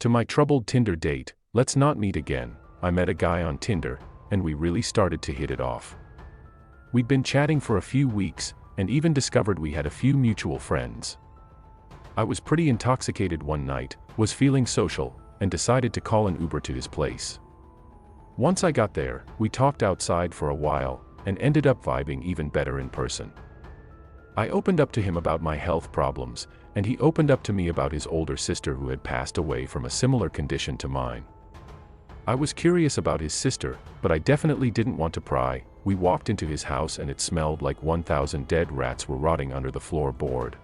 To my troubled Tinder date, let's not meet again, I met a guy on Tinder, and we really started to hit it off. We'd been chatting for a few weeks, and even discovered we had a few mutual friends. I was pretty intoxicated one night, was feeling social, and decided to call an Uber to his place. Once I got there, we talked outside for a while, and ended up vibing even better in person. I opened up to him about my health problems, and he opened up to me about his older sister who had passed away from a similar condition to mine. I was curious about his sister, but I definitely didn't want to pry. We walked into his house and it smelled like 1,000 dead rats were rotting under the floorboard.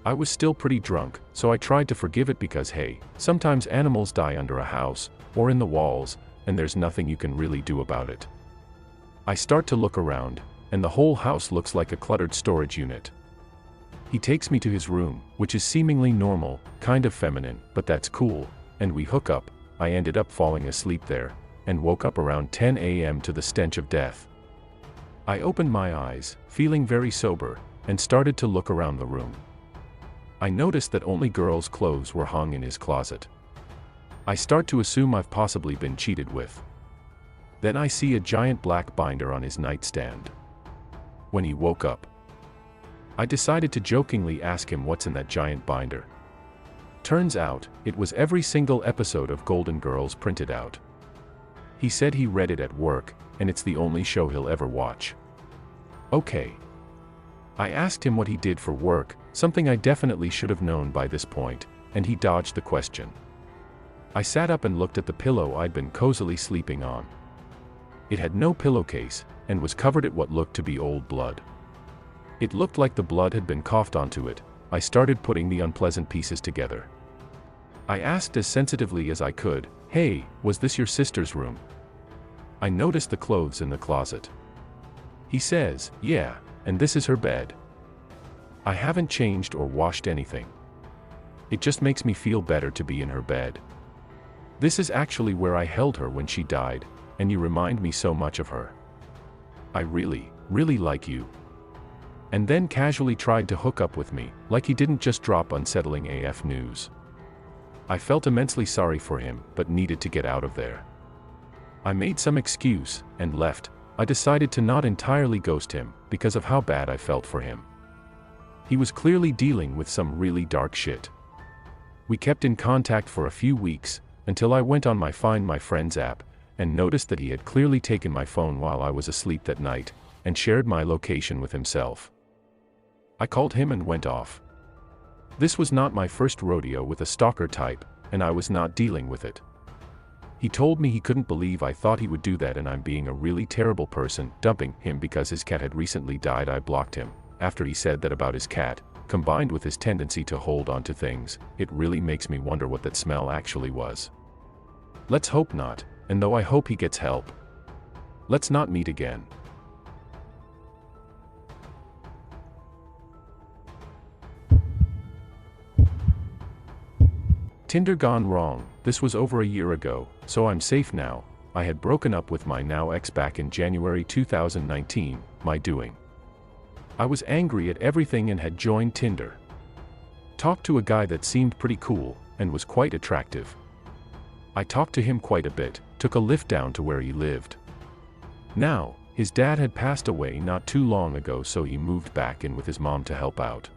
I was still pretty drunk, so I tried to forgive it because hey, sometimes animals die under a house, or in the walls, and there's nothing you can really do about it. I start to look around, and the whole house looks like a cluttered storage unit. He takes me to his room, which is seemingly normal, kind of feminine, but that's cool, and we hook up. I ended up falling asleep there, and woke up around 10 a.m. to the stench of death. I opened my eyes, feeling very sober, and started to look around the room. I noticed that only girls' clothes were hung in his closet. I start to assume I've possibly been cheated with. Then I see a giant black binder on his nightstand. When he woke up, I decided to jokingly ask him what's in that giant binder. Turns out, it was every single episode of Golden Girls printed out. He said he read it at work, and it's the only show he'll ever watch. Okay. I asked him what he did for work, something I definitely should have known by this point, and he dodged the question. I sat up and looked at the pillow I'd been cozily sleeping on. It had no pillowcase, and was covered in what looked to be old blood. It looked like the blood had been coughed onto it. I started putting the unpleasant pieces together. I asked as sensitively as I could, "Hey, was this your sister's room?" I noticed the clothes in the closet. He says, "Yeah, and this is her bed. I haven't changed or washed anything. It just makes me feel better to be in her bed. This is actually where I held her when she died, and you remind me so much of her. I really, really like you." And then casually tried to hook up with me, like he didn't just drop unsettling AF news. I felt immensely sorry for him, but needed to get out of there. I made some excuse, and left. I decided to not entirely ghost him, because of how bad I felt for him. He was clearly dealing with some really dark shit. We kept in contact for a few weeks, until I went on my Find My Friends app, and noticed that he had clearly taken my phone while I was asleep that night, and shared my location with himself. I called him and went off. This was not my first rodeo with a stalker type, and I was not dealing with it. He told me he couldn't believe I thought he would do that and I'm being a really terrible person, dumping him because his cat had recently died. I blocked him. After he said that about his cat, combined with his tendency to hold on to things, it really makes me wonder what that smell actually was. Let's hope not, and though I hope he gets help. Let's not meet again. Tinder gone wrong. This was over a year ago, so I'm safe now. I had broken up with my now ex back in January 2019, my doing. I was angry at everything and had joined Tinder. Talked to a guy that seemed pretty cool, and was quite attractive. I talked to him quite a bit, took a lift down to where he lived. Now, his dad had passed away not too long ago, so he moved back in with his mom to help out.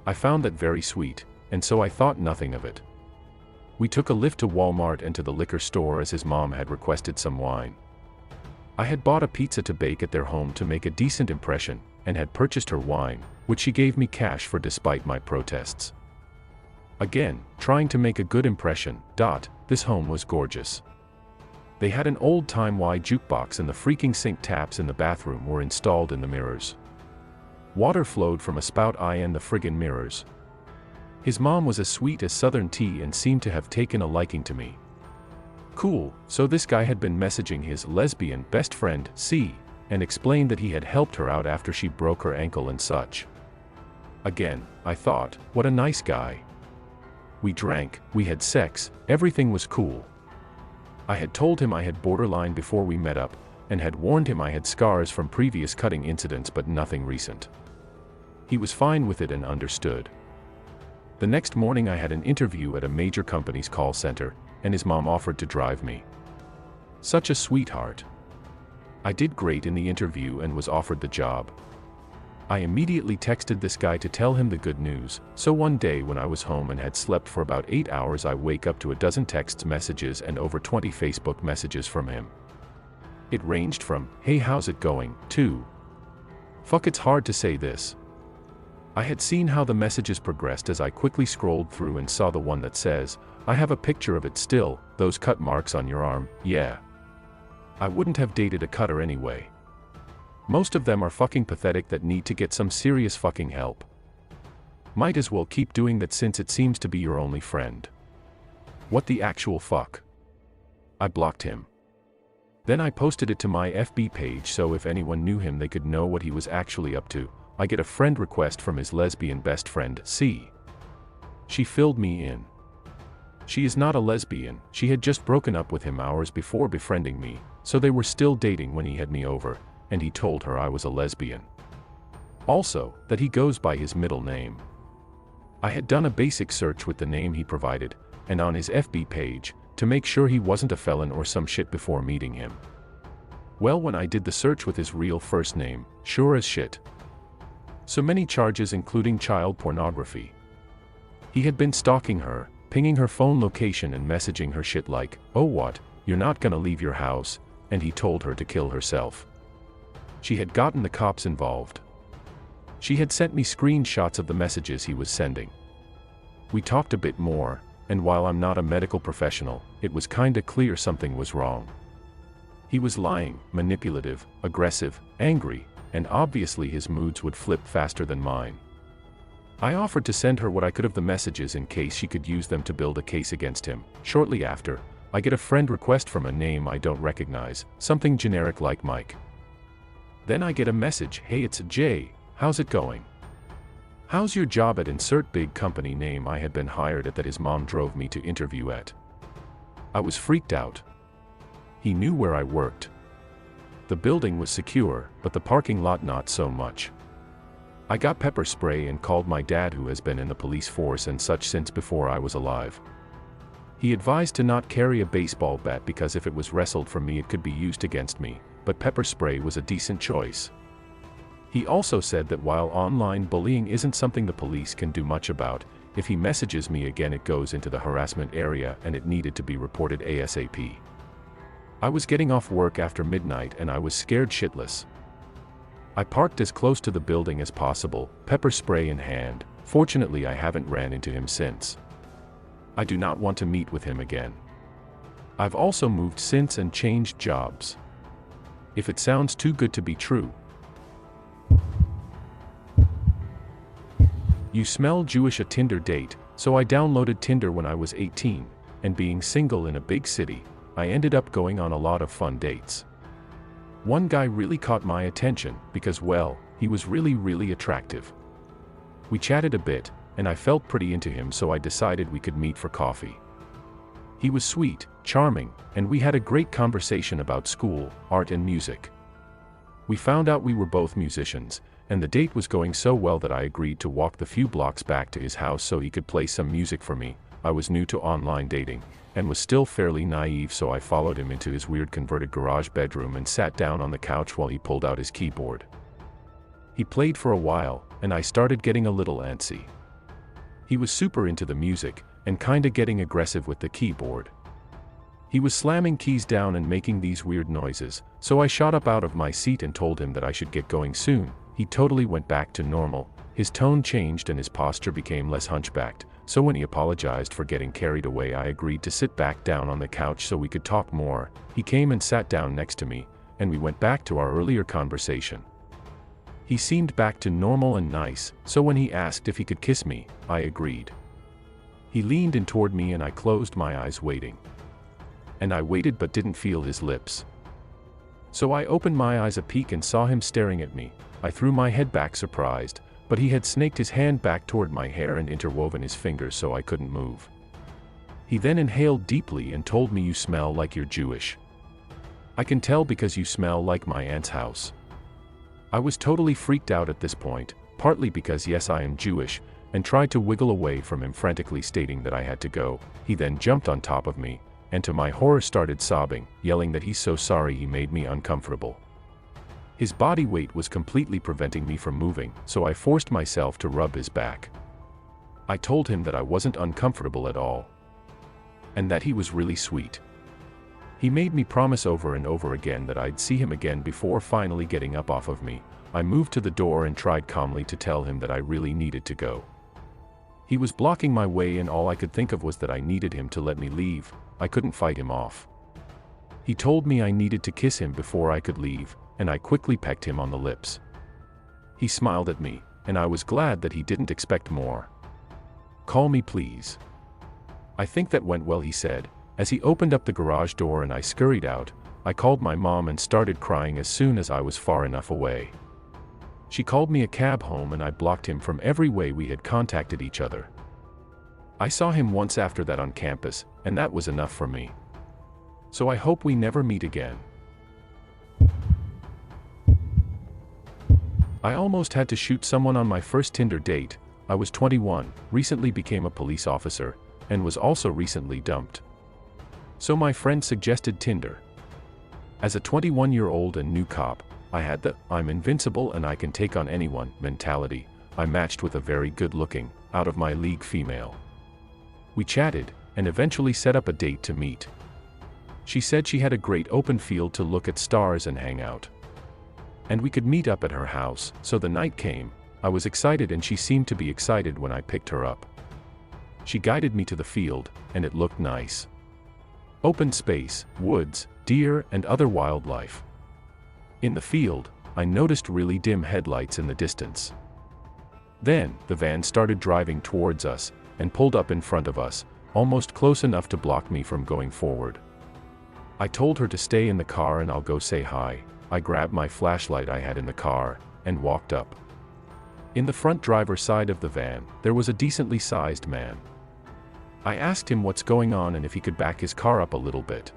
I found that very sweet, and so I thought nothing of it. We took a lift to Walmart and to the liquor store as his mom had requested some wine. I had bought a pizza to bake at their home to make a decent impression, and had purchased her wine, which she gave me cash for despite my protests. Again, trying to make a good impression. This home was gorgeous. They had an old-time wide jukebox and the freaking sink taps in the bathroom were installed in the mirrors. Water flowed from a spout eye in the friggin' mirrors. His mom was as sweet as Southern tea and seemed to have taken a liking to me. Cool, so this guy had been messaging his lesbian best friend, C, and explained that he had helped her out after she broke her ankle and such. Again, I thought, what a nice guy. We drank, we had sex, everything was cool. I had told him I had borderline before we met up, and had warned him I had scars from previous cutting incidents but nothing recent. He was fine with it and understood. The next morning I had an interview at a major company's call center, and his mom offered to drive me. Such a sweetheart. I did great in the interview and was offered the job. I immediately texted this guy to tell him the good news, so one day when I was home and had slept for about 8 hours I wake up to a dozen text messages and over 20 Facebook messages from him. It ranged from, "Hey, how's it going?" to, "Fuck, it's hard to say this." I had seen how the messages progressed as I quickly scrolled through and saw the one that says, "I have a picture of it still, those cut marks on your arm, yeah." I wouldn't have dated a cutter anyway. Most of them are fucking pathetic that need to get some serious fucking help. Might as well keep doing that since it seems to be your only friend. What the actual fuck? I blocked him. Then I posted it to my FB page so if anyone knew him they could know what he was actually up to. I get a friend request from his lesbian best friend, C. She filled me in. She is not a lesbian, she had just broken up with him hours before befriending me, so they were still dating when he had me over, and he told her I was a lesbian. Also, that he goes by his middle name. I had done a basic search with the name he provided, and on his FB page, to make sure he wasn't a felon or some shit before meeting him. Well, when I did the search with his real first name, sure as shit. So many charges including child pornography. He had been stalking her, pinging her phone location and messaging her shit like, "Oh what, you're not gonna leave your house," and he told her to kill herself. She had gotten the cops involved. She had sent me screenshots of the messages he was sending. We talked a bit more, and while I'm not a medical professional, it was kinda clear something was wrong. He was lying, manipulative, aggressive, angry, and obviously his moods would flip faster than mine. I offered to send her what I could of the messages in case she could use them to build a case against him. Shortly after, I get a friend request from a name I don't recognize, something generic like Mike. Then I get a message, "Hey, it's Jay, how's it going? How's your job at insert big company name I had been hired at that his mom drove me to interview at." I was freaked out. He knew where I worked. The building was secure, but the parking lot not so much. I got pepper spray and called my dad who has been in the police force and such since before I was alive. He advised to not carry a baseball bat because if it was wrestled from me it could be used against me, but pepper spray was a decent choice. He also said that while online bullying isn't something the police can do much about, if he messages me again it goes into the harassment area and it needed to be reported ASAP. I was getting off work after midnight and I was scared shitless. I parked as close to the building as possible, pepper spray in hand. Fortunately I haven't ran into him since. I do not want to meet with him again. I've also moved since and changed jobs. If it sounds too good to be true. You smell Jewish. A Tinder date. So I downloaded Tinder when I was 18, and being single in a big city, I ended up going on a lot of fun dates. One guy really caught my attention because, well, he was really attractive. We chatted a bit, and I felt pretty into him, so I decided we could meet for coffee. He was sweet, charming, and we had a great conversation about school, art and music. We found out we were both musicians, and the date was going so well that I agreed to walk the few blocks back to his house so he could play some music for me. I was new to online dating, and was still fairly naive, so I followed him into his weird converted garage bedroom and sat down on the couch while he pulled out his keyboard. He played for a while, and I started getting a little antsy. He was super into the music, and kinda getting aggressive with the keyboard. He was slamming keys down and making these weird noises, so I shot up out of my seat and told him that I should get going soon. He totally went back to normal, his tone changed and his posture became less hunchbacked, so when he apologized for getting carried away I agreed to sit back down on the couch so we could talk more. He came and sat down next to me, and we went back to our earlier conversation. He seemed back to normal and nice, so when he asked if he could kiss me, I agreed. He leaned in toward me and I closed my eyes waiting. And I waited but didn't feel his lips. So I opened my eyes a peek and saw him staring at me. I threw my head back surprised, but he had snaked his hand back toward my hair and interwoven his fingers so I couldn't move. He then inhaled deeply and told me, "You smell like you're Jewish. I can tell because you smell like my aunt's house." I was totally freaked out at this point, partly because yes, I am Jewish, and tried to wiggle away from him, frantically stating that I had to go. He then jumped on top of me, and to my horror started sobbing, yelling that he's so sorry he made me uncomfortable. His body weight was completely preventing me from moving, so I forced myself to rub his back. I told him that I wasn't uncomfortable at all, and that he was really sweet. He made me promise over and over again that I'd see him again before finally getting up off of me. I moved to the door and tried calmly to tell him that I really needed to go. He was blocking my way, and all I could think of was that I needed him to let me leave. I couldn't fight him off. He told me I needed to kiss him before I could leave, and I quickly pecked him on the lips. He smiled at me, and I was glad that he didn't expect more. "Call me, please." "I think that went well," he said, as he opened up the garage door and I scurried out. I called my mom and started crying as soon as I was far enough away. She called me a cab home, and I blocked him from every way we had contacted each other. I saw him once after that on campus, and that was enough for me. So I hope we never meet again. I almost had to shoot someone on my first Tinder date. I was 21, recently became a police officer, and was also recently dumped. So my friend suggested Tinder. As a 21-year-old and new cop, I had the "I'm invincible and I can take on anyone" mentality. I matched with a very good-looking, out-of-my-league female. We chatted, and eventually set up a date to meet. She said she had a great open field to look at stars and hang out, and we could meet up at her house. So the night came. I was excited, and she seemed to be excited when I picked her up. She guided me to the field, and it looked nice. Open space, woods, deer, and other wildlife. In the field, I noticed really dim headlights in the distance. Then, the van started driving towards us, and pulled up in front of us, almost close enough to block me from going forward. I told her to stay in the car and I'll go say hi. I grabbed my flashlight I had in the car, and walked up. In the front driver's side of the van, there was a decently sized man. I asked him what's going on and if he could back his car up a little bit.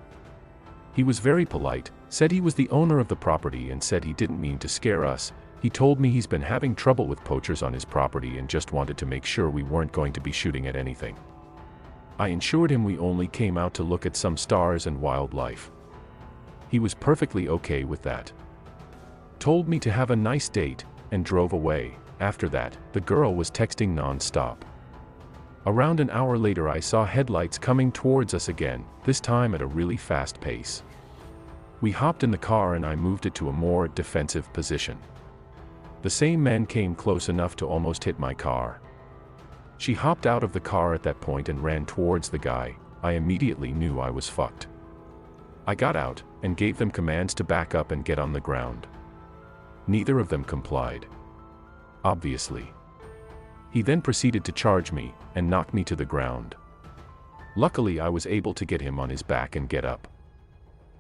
He was very polite, said he was the owner of the property, and said he didn't mean to scare us. He told me he's been having trouble with poachers on his property and just wanted to make sure we weren't going to be shooting at anything. I assured him we only came out to look at some stars and wildlife. He was perfectly okay with that. Told me to have a nice date, and drove away. After that, the girl was texting non-stop. Around an hour later, I saw headlights coming towards us again, this time at a really fast pace. We hopped in the car and I moved it to a more defensive position. The same man came close enough to almost hit my car. She hopped out of the car at that point and ran towards the guy. I immediately knew I was fucked. I got out, and gave them commands to back up and get on the ground. Neither of them complied. Obviously. He then proceeded to charge me, and knock me to the ground. Luckily, I was able to get him on his back and get up.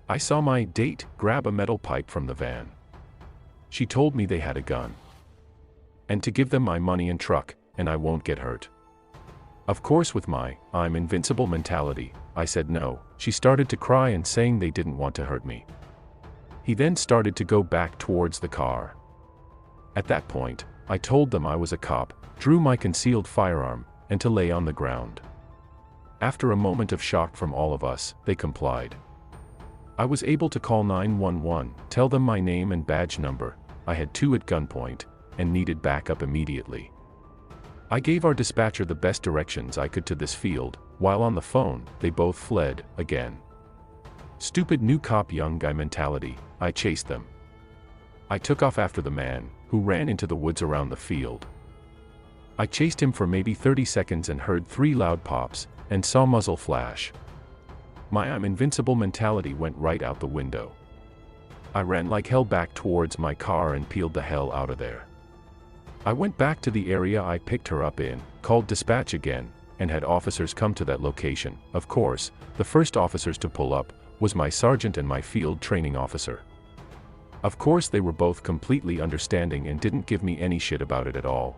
I saw my date grab a metal pipe from the van. She told me they had a gun, and to give them my money and truck, and I won't get hurt. Of course, with my "I'm invincible" mentality, I said no. She started to cry and saying they didn't want to hurt me. He then started to go back towards the car. At that point, I told them I was a cop, drew my concealed firearm, and to lay on the ground. After a moment of shock from all of us, they complied. I was able to call 911, tell them my name and badge number. I had two at gunpoint, and needed backup immediately. I gave our dispatcher the best directions I could to this field. While on the phone, they both fled, again. Stupid new cop young guy mentality. I chased them. I took off after the man, who ran into the woods around the field. I chased him for maybe 30 seconds and heard 3 loud pops, and saw muzzle flash. My "I'm invincible" mentality went right out the window. I ran like hell back towards my car and peeled the hell out of there. I went back to the area I picked her up in, called dispatch again, and had officers come to that location. Of course, the first officers to pull up was my sergeant and my field training officer. Of course, they were both completely understanding and didn't give me any shit about it at all.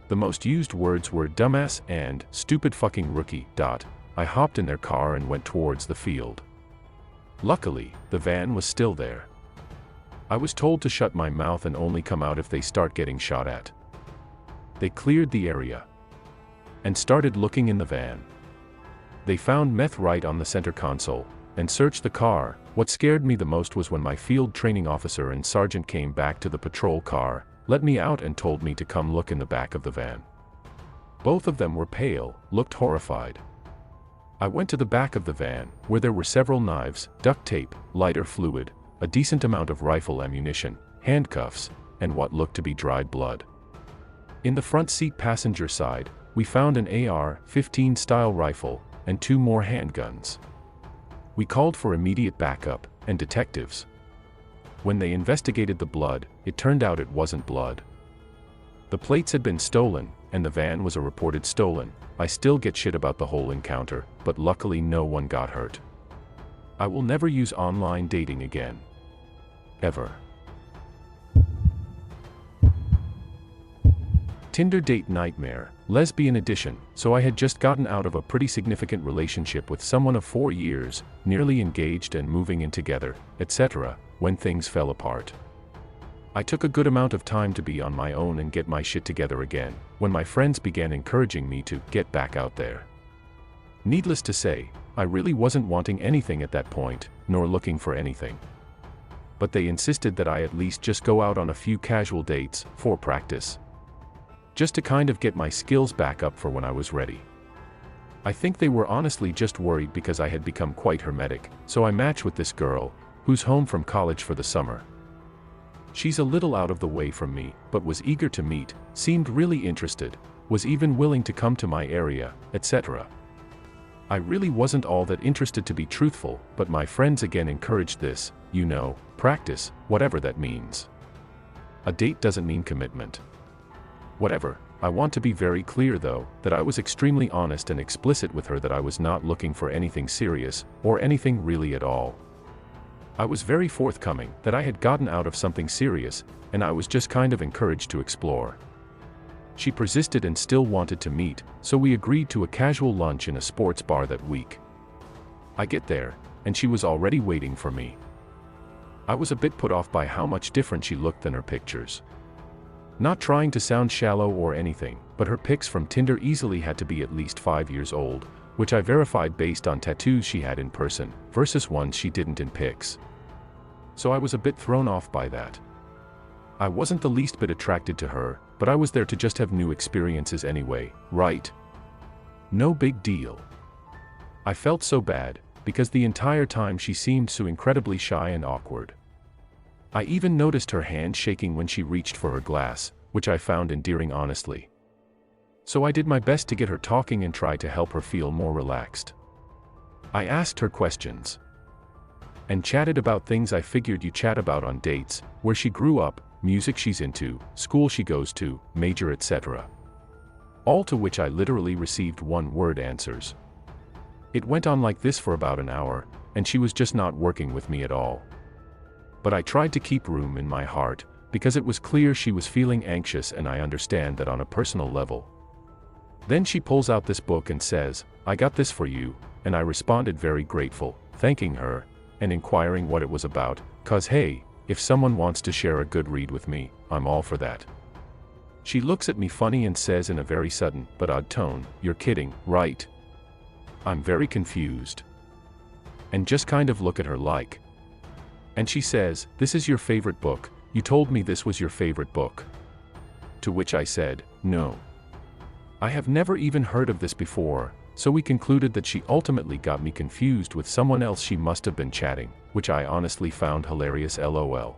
The most used words were "dumbass" and "stupid fucking rookie." I hopped in their car and went towards the field. Luckily, the van was still there. I was told to shut my mouth and only come out if they start getting shot at. They cleared the area and started looking in the van. They found meth right on the center console and searched the car. What scared me the most was when my field training officer and sergeant came back to the patrol car, let me out and told me to come look in the back of the van. Both of them were pale, looked horrified. I went to the back of the van, where there were several knives, duct tape, lighter fluid, a decent amount of rifle ammunition, handcuffs, and what looked to be dried blood. In the front seat passenger side, we found an AR-15 style rifle and 2 more handguns. We called for immediate backup and detectives. When they investigated the blood, it turned out it wasn't blood. The plates had been stolen, and the van was a reported stolen. I still get shit about the whole encounter, but luckily no one got hurt. I will never use online dating again. Ever. Tinder date nightmare, lesbian edition. So I had just gotten out of a pretty significant relationship with someone of 4 years, nearly engaged and moving in together, etc., when things fell apart. I took a good amount of time to be on my own and get my shit together again, when my friends began encouraging me to get back out there. Needless to say, I really wasn't wanting anything at that point, nor looking for anything. But they insisted that I at least just go out on a few casual dates, for practice. Just to kind of get my skills back up for when I was ready. I think they were honestly just worried because I had become quite hermetic, so I matched with this girl, who's home from college for the summer. She's a little out of the way from me, but was eager to meet, seemed really interested, was even willing to come to my area, etc. I really wasn't all that interested to be truthful, but my friends again encouraged this, you know, practice, whatever that means. A date doesn't mean commitment. Whatever. I want to be very clear though, that I was extremely honest and explicit with her that I was not looking for anything serious, or anything really at all. I was very forthcoming that I had gotten out of something serious, and I was just kind of encouraged to explore. She persisted and still wanted to meet, so we agreed to a casual lunch in a sports bar that week. I get there, and she was already waiting for me. I was a bit put off by how much different she looked than her pictures. Not trying to sound shallow or anything, but her pics from Tinder easily had to be at least 5 years old, which I verified based on tattoos she had in person, versus ones she didn't in pics. So I was a bit thrown off by that. I wasn't the least bit attracted to her, but I was there to just have new experiences anyway, right? No big deal. I felt so bad, because the entire time she seemed so incredibly shy and awkward. I even noticed her hand shaking when she reached for her glass, which I found endearing honestly. So I did my best to get her talking and try to help her feel more relaxed. I asked her questions. And chatted about things I figured you chat about on dates, where she grew up, music she's into, school she goes to, major etc. All to which I literally received one-word answers. It went on like this for about an hour, and she was just not working with me at all. But I tried to keep room in my heart, because it was clear she was feeling anxious and I understand that on a personal level. Then she pulls out this book and says, "I got this for you," and I responded very grateful, thanking her, and inquiring what it was about, 'cause hey, if someone wants to share a good read with me, I'm all for that. She looks at me funny and says in a very sudden but odd tone, "You're kidding, right?" I'm very confused. And just kind of look at her like. And she says, "This is your favorite book, you told me this was your favorite book." To which I said, "No. I have never even heard of this before," so we concluded that she ultimately got me confused with someone else she must have been chatting, which I honestly found hilarious lol.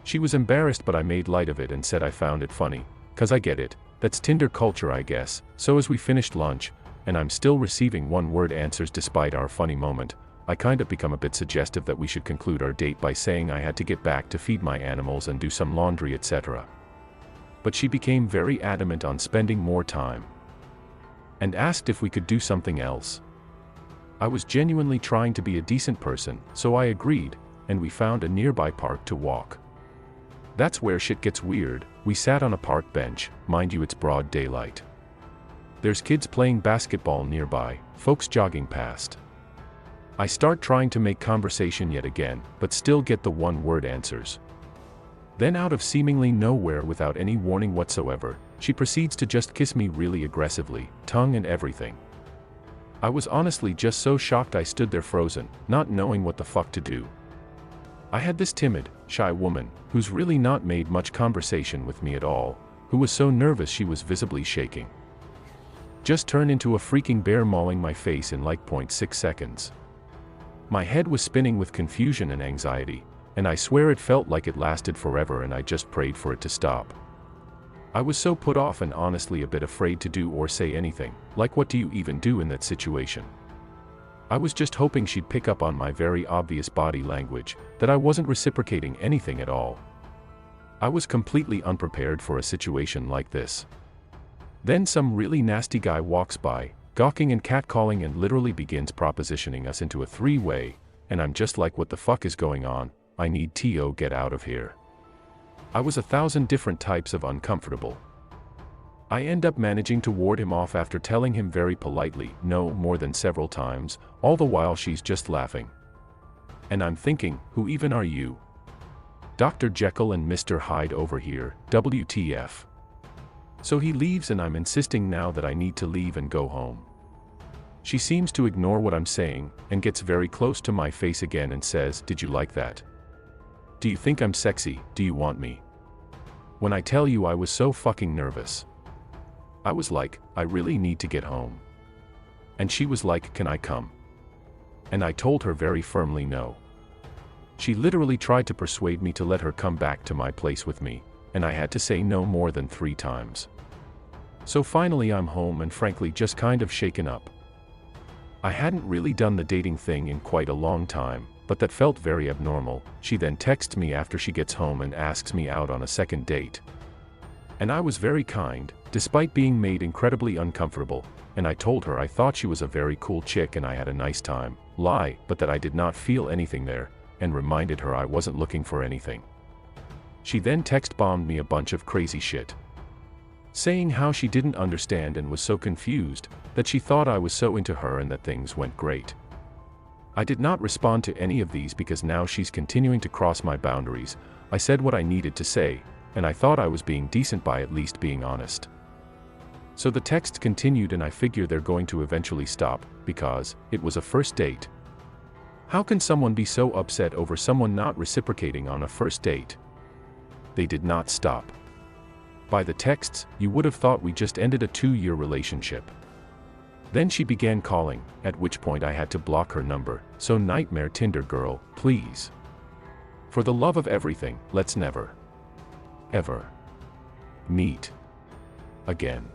She was embarrassed but I made light of it and said I found it funny, 'cause I get it, that's Tinder culture I guess. So as we finished lunch, and I'm still receiving one-word answers despite our funny moment, I kind of become a bit suggestive that we should conclude our date by saying I had to get back to feed my animals and do some laundry etc. But she became very adamant on spending more time. And asked if we could do something else. I was genuinely trying to be a decent person, so I agreed, and we found a nearby park to walk. That's where shit gets weird. We sat on a park bench, mind you it's broad daylight. There's kids playing basketball nearby, folks jogging past. I start trying to make conversation yet again, but still get the one-word answers. Then out of seemingly nowhere without any warning whatsoever, she proceeds to just kiss me really aggressively, tongue and everything. I was honestly just so shocked I stood there frozen, not knowing what the fuck to do. I had this timid, shy woman, who's really not made much conversation with me at all, who was so nervous she was visibly shaking. Just turned into a freaking bear mauling my face in like 0.6 seconds. My head was spinning with confusion and anxiety, and I swear it felt like it lasted forever and I just prayed for it to stop. I was so put off and honestly a bit afraid to do or say anything, like what do you even do in that situation? I was just hoping she'd pick up on my very obvious body language, that I wasn't reciprocating anything at all. I was completely unprepared for a situation like this. Then some really nasty guy walks by, gawking and catcalling and literally begins propositioning us into a three-way, and I'm just like what the fuck is going on, I need to get out of here. I was 1,000 different types of uncomfortable. I end up managing to ward him off after telling him very politely no more than several times, all the while she's just laughing. And I'm thinking, who even are you? Dr. Jekyll and Mr. Hyde over here, WTF. So he leaves and I'm insisting now that I need to leave and go home. She seems to ignore what I'm saying, and gets very close to my face again and says, "Did you like that? Do you think I'm sexy? Do you want me?" When I tell you I was so fucking nervous. I was like, I really need to get home. And she was like, "Can I come?" And I told her very firmly no. She literally tried to persuade me to let her come back to my place with me, and I had to say no more than 3 times. So finally I'm home and frankly just kind of shaken up. I hadn't really done the dating thing in quite a long time, but that felt very abnormal. She then texts me after she gets home and asks me out on a second date. And I was very kind, despite being made incredibly uncomfortable, and I told her I thought she was a very cool chick and I had a nice time, but that I did not feel anything there, and reminded her I wasn't looking for anything. She then text-bombed me a bunch of crazy shit, saying how she didn't understand and was so confused, that she thought I was so into her and that things went great. I did not respond to any of these because now she's continuing to cross my boundaries. I said what I needed to say, and I thought I was being decent by at least being honest. So the text continued and I figure they're going to eventually stop, because it was a first date. How can someone be so upset over someone not reciprocating on a first date? They did not stop. By the texts, you would have thought we just ended a 2-year relationship. Then she began calling, at which point I had to block her number. So nightmare Tinder girl, please. For the love of everything, let's never, ever meet again.